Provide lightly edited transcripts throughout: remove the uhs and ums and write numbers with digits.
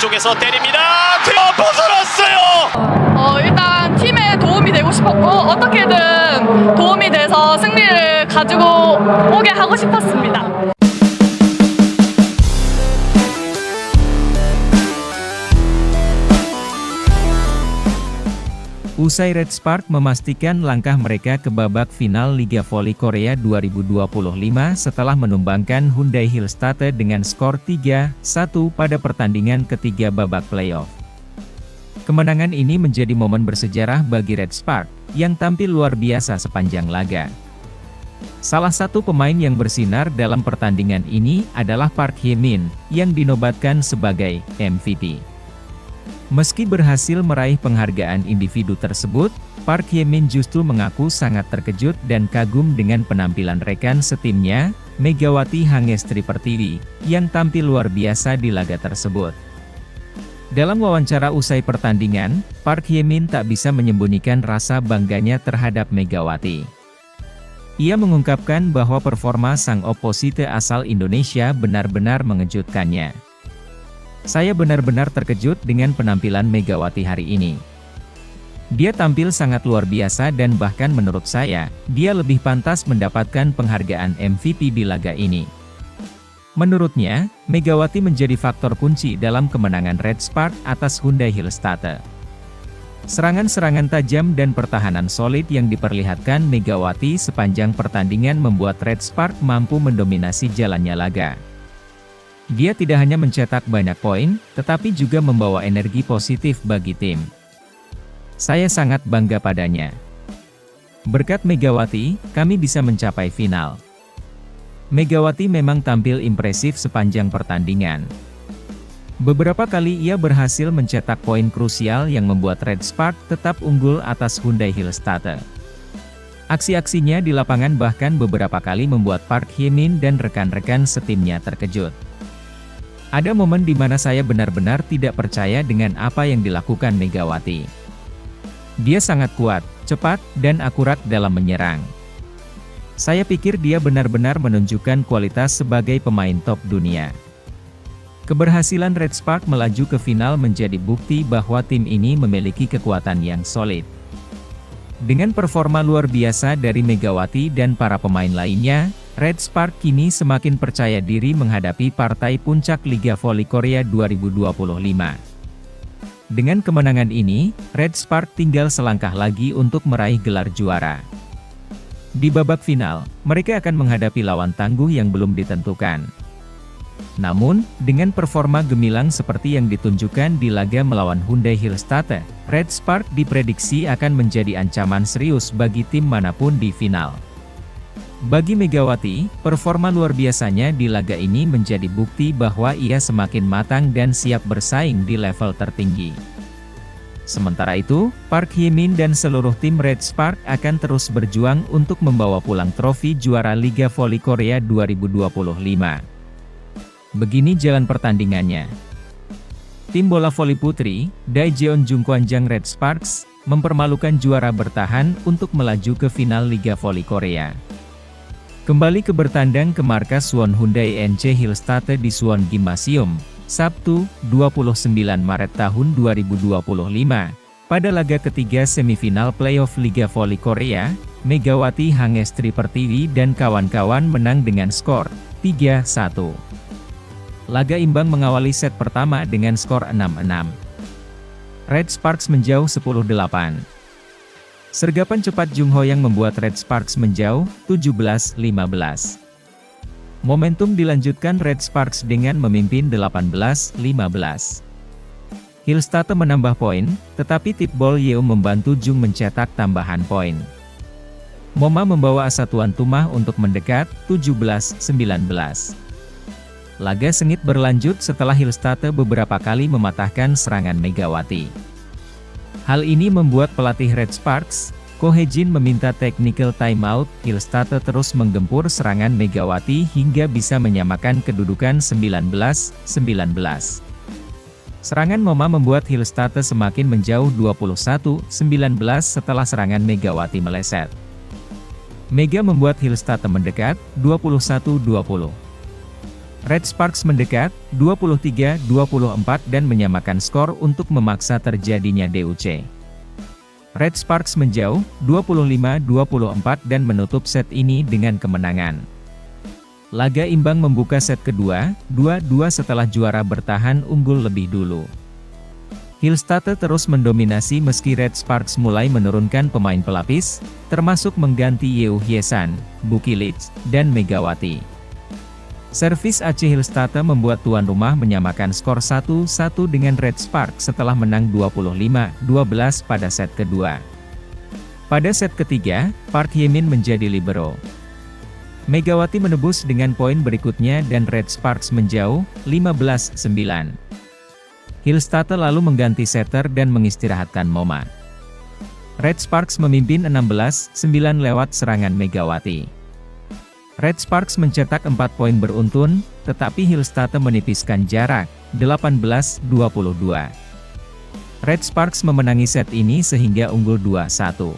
쪽에서 때립니다. 벗어났어요. 일단 팀에 도움이 되고 싶었고 어떻게든 도움이 돼서 승리를 가지고 오게 하고 싶었습니다. Usai Red Spark memastikan langkah mereka ke babak final Liga Voli Korea 2025 setelah menumbangkan Hyundai Hillstatte dengan skor 3-1 pada pertandingan ketiga babak playoff. Kemenangan ini menjadi momen bersejarah bagi Red Spark, yang tampil luar biasa sepanjang laga. Salah satu pemain yang bersinar dalam pertandingan ini adalah Park Hye-min, yang dinobatkan sebagai MVP. Meski berhasil meraih penghargaan individu tersebut, Park Hye-min justru mengaku sangat terkejut dan kagum dengan penampilan rekan setimnya, Megawati Hangestri Pertiwi, yang tampil luar biasa di laga tersebut. Dalam wawancara usai pertandingan, Park Hye-min tak bisa menyembunyikan rasa bangganya terhadap Megawati. Ia mengungkapkan bahwa performa sang oposite asal Indonesia benar-benar mengejutkannya. Saya benar-benar terkejut dengan penampilan Megawati hari ini. Dia tampil sangat luar biasa dan bahkan menurut saya, dia lebih pantas mendapatkan penghargaan MVP di laga ini. Menurutnya, Megawati menjadi faktor kunci dalam kemenangan Red Spark atas Hyundai Hillstatte. Serangan-serangan tajam dan pertahanan solid yang diperlihatkan Megawati sepanjang pertandingan membuat Red Spark mampu mendominasi jalannya laga. Dia tidak hanya mencetak banyak poin, tetapi juga membawa energi positif bagi tim. Saya sangat bangga padanya. Berkat Megawati, kami bisa mencapai final. Megawati memang tampil impresif sepanjang pertandingan. Beberapa kali ia berhasil mencetak poin krusial yang membuat Red Spark tetap unggul atas Hyundai Hillstatte. Aksi-aksinya di lapangan bahkan beberapa kali membuat Park Hye-min dan rekan-rekan setimnya terkejut. Ada momen di mana saya benar-benar tidak percaya dengan apa yang dilakukan Megawati. Dia sangat kuat, cepat, dan akurat dalam menyerang. Saya pikir dia benar-benar menunjukkan kualitas sebagai pemain top dunia. Keberhasilan Red Spark melaju ke final menjadi bukti bahwa tim ini memiliki kekuatan yang solid. Dengan performa luar biasa dari Megawati dan para pemain lainnya, Red Spark kini semakin percaya diri menghadapi partai puncak Liga Voli Korea 2025. Dengan kemenangan ini, Red Spark tinggal selangkah lagi untuk meraih gelar juara. Di babak final, mereka akan menghadapi lawan tangguh yang belum ditentukan. Namun, dengan performa gemilang seperti yang ditunjukkan di laga melawan Hyundai Hillstatte, Red Spark diprediksi akan menjadi ancaman serius bagi tim manapun di final. Bagi Megawati, performa luar biasanya di laga ini menjadi bukti bahwa ia semakin matang dan siap bersaing di level tertinggi. Sementara itu, Park Hye-min dan seluruh tim Red Spark akan terus berjuang untuk membawa pulang trofi juara Liga Voli Korea 2025. Begini jalan pertandingannya. Tim bola voli putri, Daejeon Jungkwanjang Red Sparks, mempermalukan juara bertahan untuk melaju ke final Liga Voli Korea. Kembali ke bertandang ke markas Suwon Hyundai NC Hillstatte di Suwon Gymnasium, Sabtu, 29 Maret tahun 2025. Pada laga ketiga semifinal playoff Liga Voli Korea, Megawati Hangestri Pertiwi dan kawan-kawan menang dengan skor 3-1. Laga imbang mengawali set pertama dengan skor 6-6. Red Sparks menjauh 10-8. Sergapan cepat Jung Ho yang membuat Red Sparks menjauh, 17-15. Momentum dilanjutkan Red Sparks dengan memimpin 18-15. Hillstatte menambah poin, tetapi Tipbol Yeo membantu Jung mencetak tambahan poin. Moma membawa asa tuan rumah untuk mendekat, 17-19. Laga sengit berlanjut setelah Hillstatte beberapa kali mematahkan serangan Megawati. Hal ini membuat pelatih Red Sparks, Ko Hye-jin meminta technical timeout. Hillstatte terus menggempur serangan Megawati hingga bisa menyamakan kedudukan 19-19. Serangan Moma membuat Hillstatte semakin menjauh 21-19 setelah serangan Megawati meleset. Mega membuat Hillstatte mendekat, 21-20. Red Sparks mendekat, 23-24 dan menyamakan skor untuk memaksa terjadinya DUC. Red Sparks menjauh, 25-24 dan menutup set ini dengan kemenangan. Laga imbang membuka set kedua, 2-2 setelah juara bertahan unggul lebih dulu. Hillstatte terus mendominasi meski Red Sparks mulai menurunkan pemain pelapis, termasuk mengganti Yeo Hyesan, Bukilic, dan Megawati. Servis AC Hillstatte membuat tuan rumah menyamakan skor 1-1 dengan Red Sparks setelah menang 25-12 pada set kedua. Pada set ketiga, Park Hye-min menjadi libero. Megawati menebus dengan poin berikutnya dan Red Sparks menjauh, 15-9. Hillstatte lalu mengganti setter dan mengistirahatkan Moma. Red Sparks memimpin 16-9 lewat serangan Megawati. Red Sparks mencetak 4 poin beruntun, tetapi Hillstatte menipiskan jarak, 18-22. Red Sparks memenangi set ini sehingga unggul 2-1.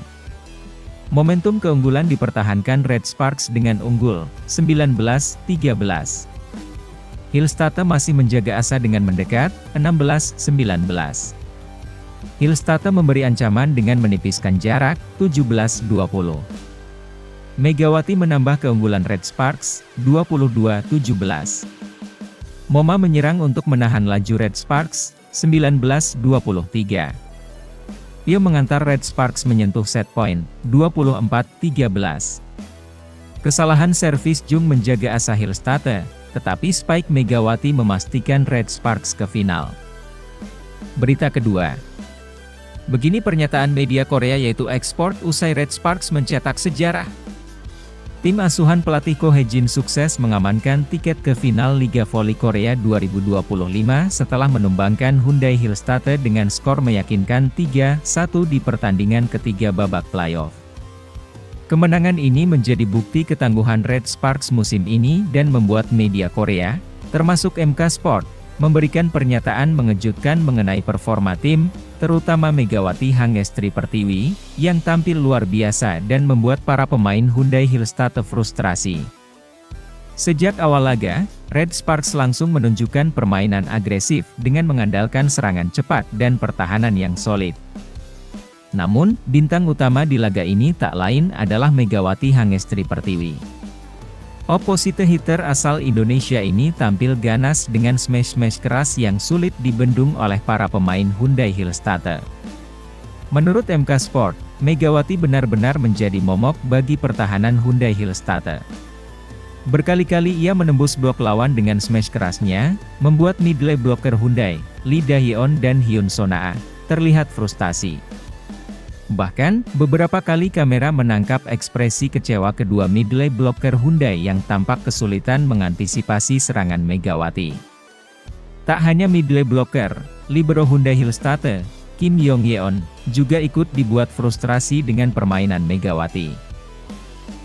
Momentum keunggulan dipertahankan Red Sparks dengan unggul, 19-13. Hillstatte masih menjaga asa dengan mendekat, 16-19. Hillstatte memberi ancaman dengan menipiskan jarak, 17-20. Megawati menambah keunggulan Red Sparks, 22-17. Moma menyerang untuk menahan laju Red Sparks, 19-23. Pio mengantar Red Sparks menyentuh set point, 24-13. Kesalahan servis Jung menjaga asa Hillstatte, tetapi spike Megawati memastikan Red Sparks ke final. Berita kedua. Begini pernyataan media Korea yaitu Export usai Red Sparks mencetak sejarah. Tim asuhan pelatih Ko Hae-jin sukses mengamankan tiket ke final Liga Voli Korea 2025 setelah menumbangkan Hyundai Hillstatte dengan skor meyakinkan 3-1 di pertandingan ketiga babak playoff. Kemenangan ini menjadi bukti ketangguhan Red Sparks musim ini dan membuat media Korea, termasuk MK Sport, memberikan pernyataan mengejutkan mengenai performa tim, terutama Megawati Hangestri Pertiwi, yang tampil luar biasa dan membuat para pemain Hyundai Hillstatte frustrasi. Sejak awal laga, Red Sparks langsung menunjukkan permainan agresif dengan mengandalkan serangan cepat dan pertahanan yang solid. Namun, bintang utama di laga ini tak lain adalah Megawati Hangestri Pertiwi. Opposite hitter asal Indonesia ini tampil ganas dengan smash-smash keras yang sulit dibendung oleh para pemain Hyundai Hillstatte. Menurut MK Sport, Megawati benar-benar menjadi momok bagi pertahanan Hyundai Hillstatte. Berkali-kali ia menembus blok lawan dengan smash kerasnya, membuat middle blocker Hyundai, Lee Da-hyeon dan Hyun Sonaa, terlihat frustasi. Bahkan, beberapa kali kamera menangkap ekspresi kecewa kedua middle blocker Hyundai yang tampak kesulitan mengantisipasi serangan Megawati. Tak hanya middle blocker, libero Hyundai Hillstatte, Kim Yong-yeon, juga ikut dibuat frustrasi dengan permainan Megawati.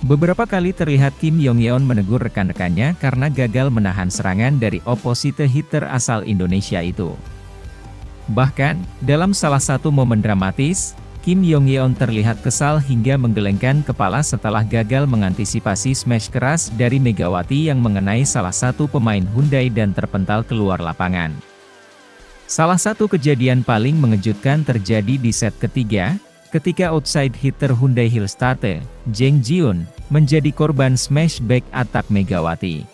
Beberapa kali terlihat Kim Yong-yeon menegur rekan-rekannya karena gagal menahan serangan dari opposite hitter asal Indonesia itu. Bahkan, dalam salah satu momen dramatis, Kim Yong-yeon terlihat kesal hingga menggelengkan kepala setelah gagal mengantisipasi smash keras dari Megawati yang mengenai salah satu pemain Hyundai dan terpental keluar lapangan. Salah satu kejadian paling mengejutkan terjadi di set ketiga, ketika outside hitter Hyundai Hillstatte, Jeng Jiun, menjadi korban smash back attack Megawati.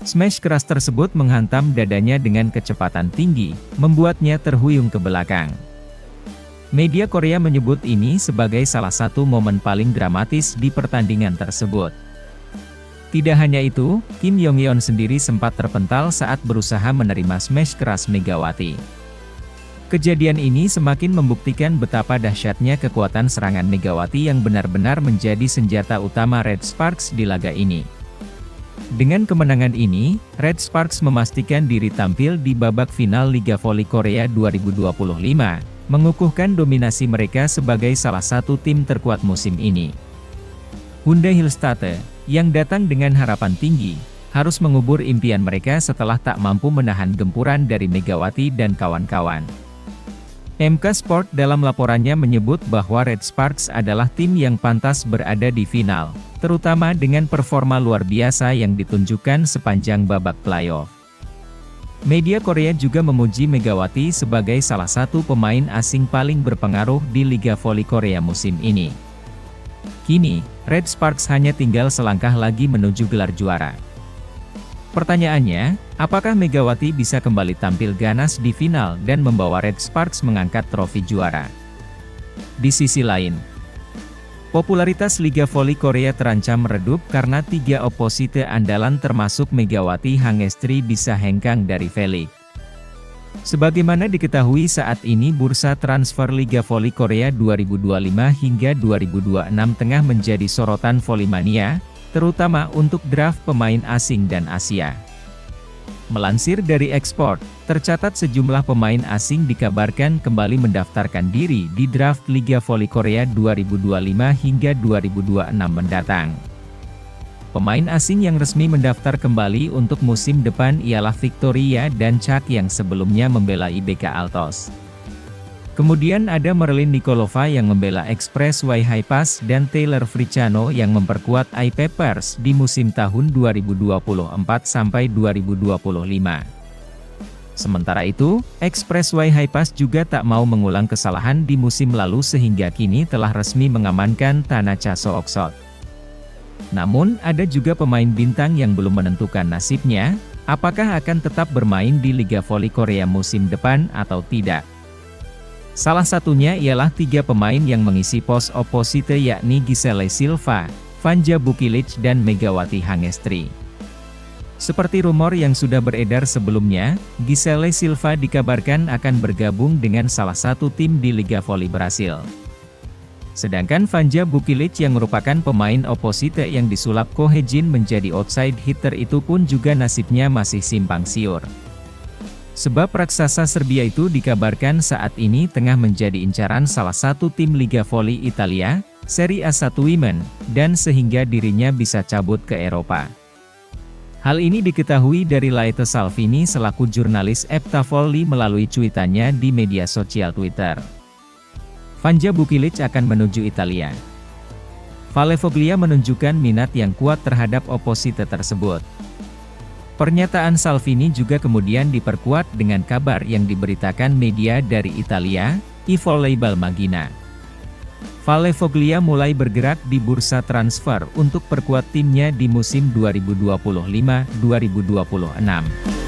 Smash keras tersebut menghantam dadanya dengan kecepatan tinggi, membuatnya terhuyung ke belakang. Media Korea menyebut ini sebagai salah satu momen paling dramatis di pertandingan tersebut. Tidak hanya itu, Kim Yong-yeon sendiri sempat terpental saat berusaha menerima smash keras Megawati. Kejadian ini semakin membuktikan betapa dahsyatnya kekuatan serangan Megawati yang benar-benar menjadi senjata utama Red Sparks di laga ini. Dengan kemenangan ini, Red Sparks memastikan diri tampil di babak final Liga Voli Korea 2025. Mengukuhkan dominasi mereka sebagai salah satu tim terkuat musim ini. Hyundai Hillstatte, yang datang dengan harapan tinggi, harus mengubur impian mereka setelah tak mampu menahan gempuran dari Megawati dan kawan-kawan. MK Sport dalam laporannya menyebut bahwa Red Sparks adalah tim yang pantas berada di final. terutama dengan performa luar biasa yang ditunjukkan sepanjang babak playoff. Media Korea juga memuji Megawati sebagai salah satu pemain asing paling berpengaruh di Liga Voli Korea musim ini. Kini, Red Sparks hanya tinggal selangkah lagi menuju gelar juara. Pertanyaannya, apakah Megawati bisa kembali tampil ganas di final dan membawa Red Sparks mengangkat trofi juara? Di sisi lain, popularitas Liga Voli Korea terancam redup karena 3 oposite andalan termasuk Megawati Hangestri bisa hengkang dari V-League. Sebagaimana diketahui saat ini bursa transfer Liga Voli Korea 2025 hingga 2026 tengah menjadi sorotan Volley-mania, terutama untuk draft pemain asing dan Asia. Melansir dari Export, tercatat sejumlah pemain asing dikabarkan kembali mendaftarkan diri di draft Liga Voli Korea 2025 hingga 2026 mendatang. Pemain asing yang resmi mendaftar kembali untuk musim depan ialah Victoria dan Chak yang sebelumnya membela IBK Altos. Kemudian ada Merlin Nikolova yang membela Express Y High Pass dan Taylor Fricano yang memperkuat I-Papers di musim tahun 2024 sampai 2025. Sementara itu, Express Y High Pass juga tak mau mengulang kesalahan di musim lalu sehingga kini telah resmi mengamankan Tana Chaso Oksot. Namun, ada juga pemain bintang yang belum menentukan nasibnya, apakah akan tetap bermain di Liga Voli Korea musim depan atau tidak. Salah satunya ialah 3 pemain yang mengisi pos oposite yakni Giselle Silva, Vanja Bukilic dan Megawati Hangestri. Seperti rumor yang sudah beredar sebelumnya, Giselle Silva dikabarkan akan bergabung dengan salah satu tim di Liga Voli Brasil. Sedangkan Vanja Bukilic yang merupakan pemain oposite yang disulap Ko Hejin menjadi outside hitter itu pun juga nasibnya masih simpang siur. Sebab raksasa Serbia itu dikabarkan saat ini tengah menjadi incaran salah satu tim Liga Voli Italia, Serie A1 Women, dan sehingga dirinya bisa cabut ke Eropa. Hal ini diketahui dari Laete Salvini selaku jurnalis EPTA Volley melalui cuitannya di media sosial Twitter. Vanja Bukilic akan menuju Italia. Vale Foglia menunjukkan minat yang kuat terhadap oposite tersebut. Pernyataan Salvini juga kemudian diperkuat dengan kabar yang diberitakan media dari Italia, eVolley Magina. Vale Foglia mulai bergerak di bursa transfer untuk perkuat timnya di musim 2025-2026.